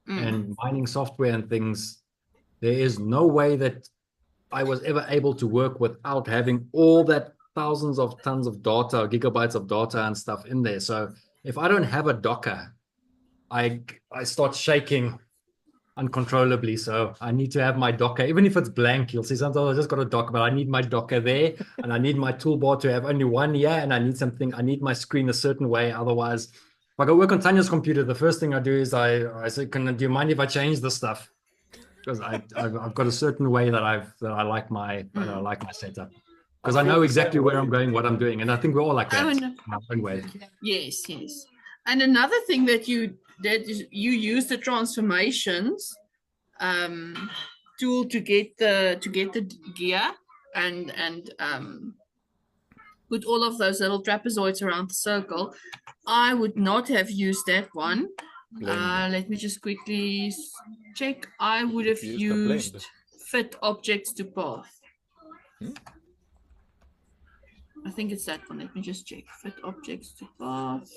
and mining software and things, there is no way that I was ever able to work without having all that thousands of tons of data, or gigabytes of data and stuff in there. So if I don't have a Docker, I start shaking uncontrollably. So I need to have my Docker, even if it's blank. You'll see sometimes I just got a Docker, but I need my Docker there, and I need my toolbar to have only one here, and I need my screen a certain way. Otherwise, if I go work on Tanya's computer, the first thing I do is I say, do you mind if I change the stuff? Because I've got a certain way that I like my setup. Because I know exactly where I'm going, what I'm doing, and I think we're all like that Oh, in no. our own way. Yes. And another thing that you did is you use the transformations tool to get the gear and put all of those little trapezoids around the circle. I would not have used that one. Blend. Let me just quickly check. I would have Use the blend. used fit objects to path. I think it's that one. Let me just check. Fit objects to path.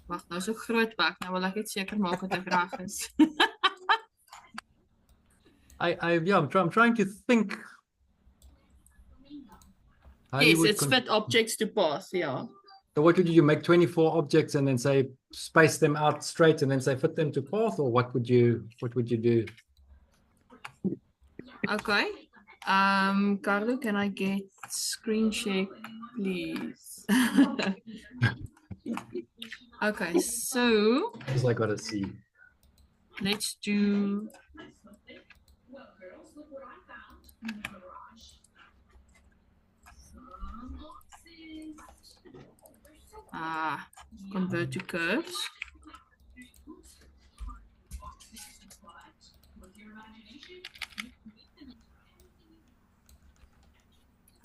Wag, nou so groot werk. Nou wil ek net seker maak dat ek reg is. I'm trying to think How you Yes, would it's fit objects to path. Yeah. So what would you make 24 objects and then say space them out straight and then say fit them to path, or what would you do? Okay. Carlo, can I get screen share, please? Okay, so Because I gotta see. let's do. Convert to curves.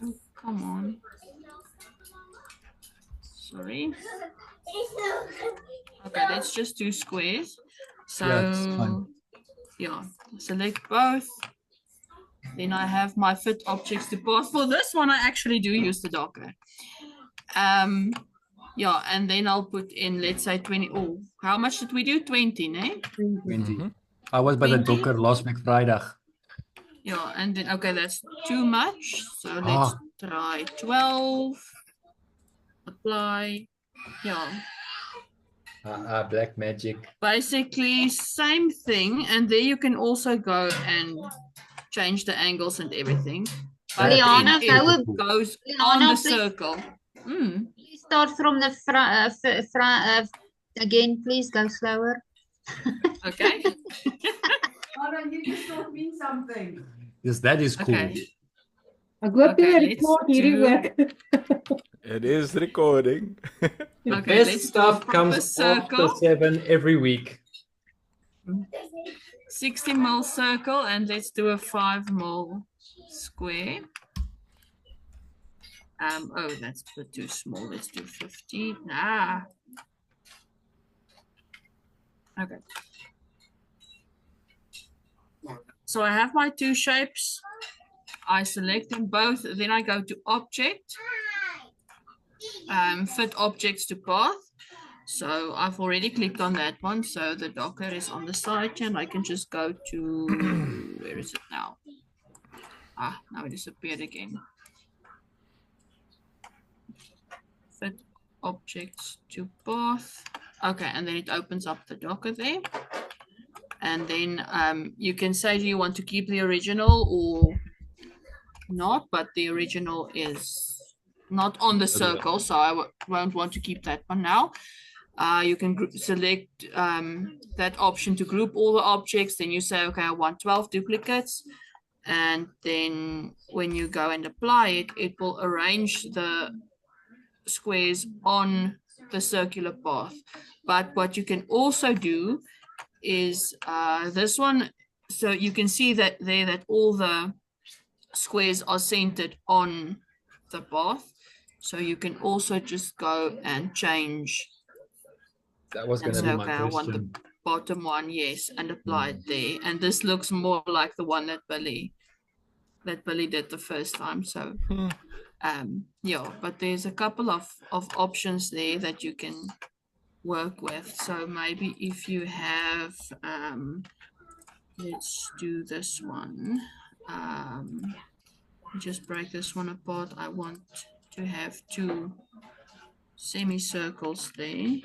Oh, come on. Sorry. Okay, let's just do squares. So, Yeah, it's fine. yeah, select both. Then I have my fit objects to path. For this one, I actually do use the Docker. Yeah, and then I'll put in, let's say 20. Oh, how much did we do? 20, ne? 20. I was by the 20? Docker last week Friday. Yeah, and then, okay, that's too much. So let's Ah. try 12. Apply. Yeah. Black magic. Basically, same thing. And there you can also go and change the angles and everything. But Liana, then go it goes Liana, on the please. circle. Mm. Please start from the front again, please go slower. Okay. Yes, that is cool. Okay. Ek hoop Okay, jy let's rekord hierdie do- ook. It is recording. The Okay, best let's do a stuff proper comes after circle. 7 every week. 60 mil circle, and let's do a 5 mil square. Oh, that's a bit too small. Let's do 50. Okay. So I have my two shapes. I select them both. Then I go to object, fit objects to path. So I've already clicked on that one. So the Docker is on the side, and I can just go to, where is it now? Now it disappeared again. Fit objects to path. Okay, and then it opens up the Docker there. And then you can say, do you want to keep the original or not? But the original is not on the circle, so I won't want to keep that one now. You can select that option to group all the objects. Then you say, okay, I want 12 duplicates. And then when you go and apply it, it will arrange the squares on the circular path. But what you can also do is this one. So you can see that there that all the squares are centered on the path. So you can also just go and change. That was going And to so, be okay, my I want the question. bottom one, yes, and apply it there. And this looks more like the one that Billy did the first time. So yeah, but there's a couple of options there that you can work with. So maybe if you have let's do this one. Just break this one apart. I want to have two semicircles there.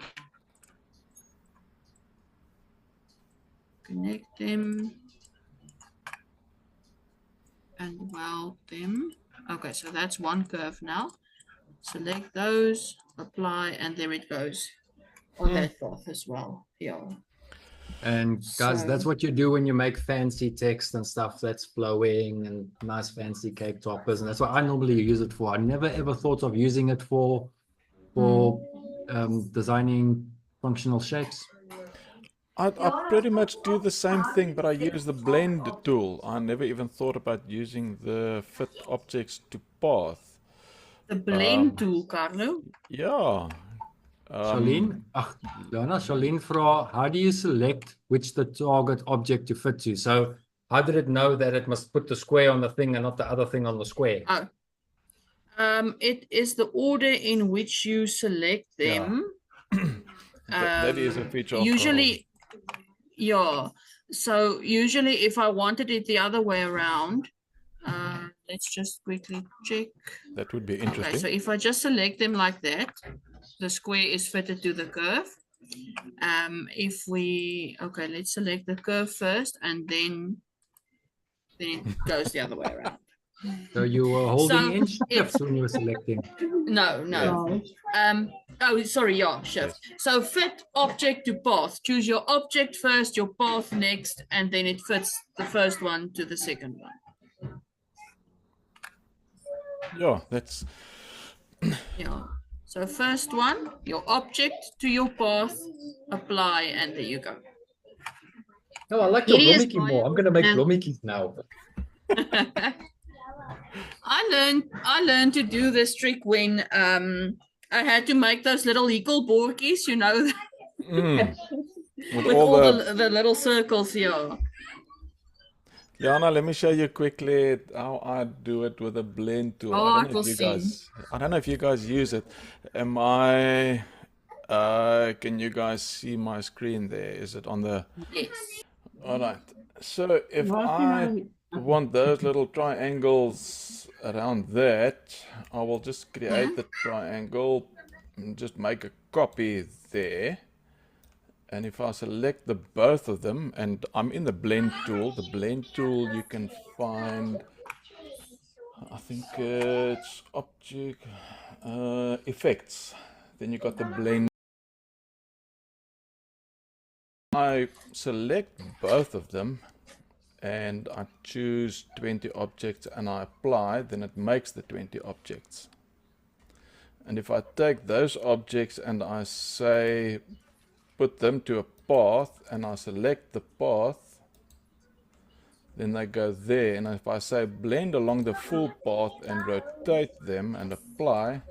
Connect them and weld them. Okay, so that's one curve now. Select those, apply, and there it goes on that path as well. Yeah. And guys, that's So- what you do when you make fancy text and stuff that's flowing and nice fancy cake toppers. And that's what I normally use it for. I never ever thought of using it for designing functional shapes. I pretty much do the same thing, but I use the blend tool. I never even thought about using the fit objects to path. The blend tool, Carlo. Yeah. Charlene, Charlene vra, how do you select which the target object to fit to? So how did it know that it must put the square on the thing and not the other thing on the square? It is the order in which you select them. That is a feature of Usually, yeah. So usually if I wanted it the other way around, let's just quickly check. That would be Okay, interesting. so if I just select them like that, the square is fitted to the curve. If we, okay, let's select the curve first and then it goes the other way around. So you were holding So in shift it's- when you were selecting. No, no. Oh, sorry, yeah, shift. So fit object to path. Choose your object first, your path next, and then it fits the first one to the second one. Yeah, that's Yeah. So first one, your object to your path, apply, and there you go. Oh, I like your Hierdie is blommiekie baie more. I'm going to make goed, né? blommiekies now. I learned to do this trick when I had to make those little eagle boartjies, you know, with with all all the. the little circles here. Liana, let me show you quickly how I do it with a blend tool. Oh, I I don't know if will you see. guys. I don't know if you guys use it. Am I? Can you guys see my screen there? Is it on the? Yes. All right. So if Waar I sien hy? want those little triangles around that, I will just create the triangle and just make a copy there. And if I select the both of them, and I'm in the blend tool you can find, I think it's object, effects. Then you got the blend. I select both of them and I choose 20 objects and I apply, then it makes the 20 objects. And if I take those objects and I say put them to a path and I select the path, then they go there. And if I say blend along the full path and rotate them and apply,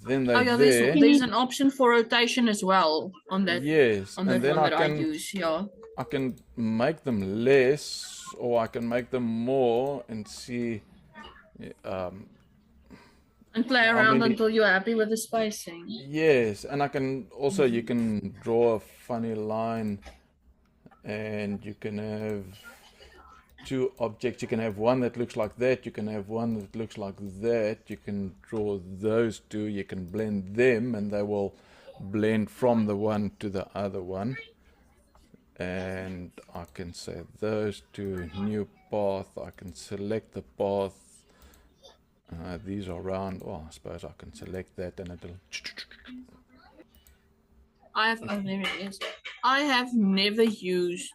then they're Oh yeah, there. there's an option for rotation as well on that Yes, on and that then one I that I can use. Yeah. I can make them less or I can make them more and see And play how around many- until you're happy with the spacing. Yes, and I can also, you can draw a funny line and you can have two objects. You can have one that looks like that, you can have one that looks like that. You can draw those two, you can blend them and they will blend from the one to the other one. And I can say those two, new path, I can select the path. These are round. Oh, I suppose I can select that and it'll. Oh, there it is. I have never used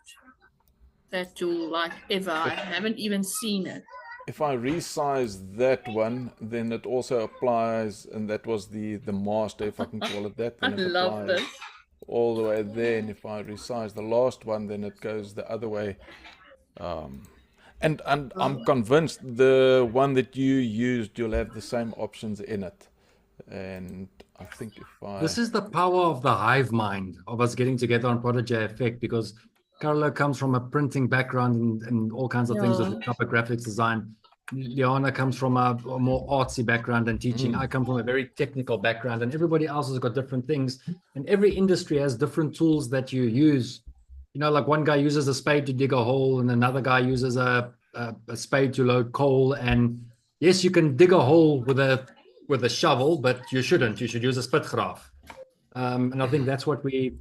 that tool like ever. I haven't even seen it. If I resize that one, then it also applies, and that was the master, if I can call it that. I Then it love applies this. all the way there. And if I resize the last one, then it goes the other way. And I'm convinced the one that you used, you'll have the same options in it. And I think if I This is the power of the hive mind of us getting together on Prodigy Effect, because Carlo comes from a printing background and all kinds of things with Yeah. proper graphics design. Liana comes from a more artsy background and teaching. I come from a very technical background, and everybody else has got different things. And every industry has different tools that you use. You know, like one guy uses a spade to dig a hole, and another guy uses a spade to load coal. And yes, you can dig a hole with a shovel, but you shouldn't. You should use a spitgraaf. And I think that's what we're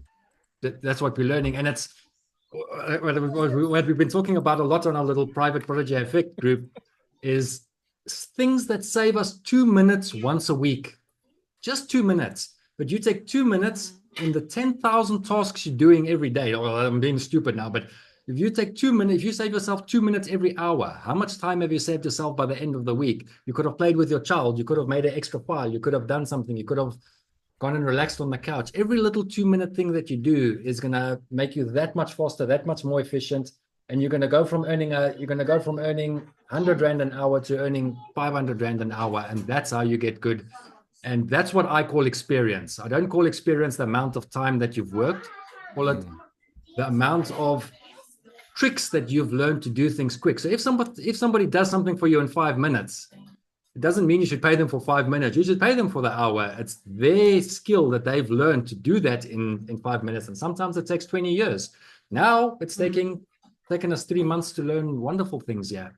learning. And it's what we've been talking about a lot on our little private Prodigy Effect group is things that save us 2 minutes once a week. Just 2 minutes. But you take 2 minutes in the 10,000 tasks you're doing every day. Well, I'm being stupid now, but if you take 2 minutes, if you save yourself 2 minutes every hour, how much time have you saved yourself by the end of the week? You could have played with your child. You could have made an extra file. You could have done something. You could have gone and relaxed on the couch. Every little 2 minute thing that you do is going to make you that much faster, that much more efficient. And you're going to go from earning 100 Rand an hour to earning 500 Rand an hour. And that's how you get good. And that's what I call experience. I don't call experience the amount of time that you've worked. I call it the amount of tricks that you've learned to do things quick. So if somebody does something for you in 5 minutes, it doesn't mean you should pay them for 5 minutes. You should pay them for the hour. It's their skill that they've learned to do that in 5 minutes. And sometimes it takes 20 years. Now it's taking us 3 months to learn wonderful things. Yeah.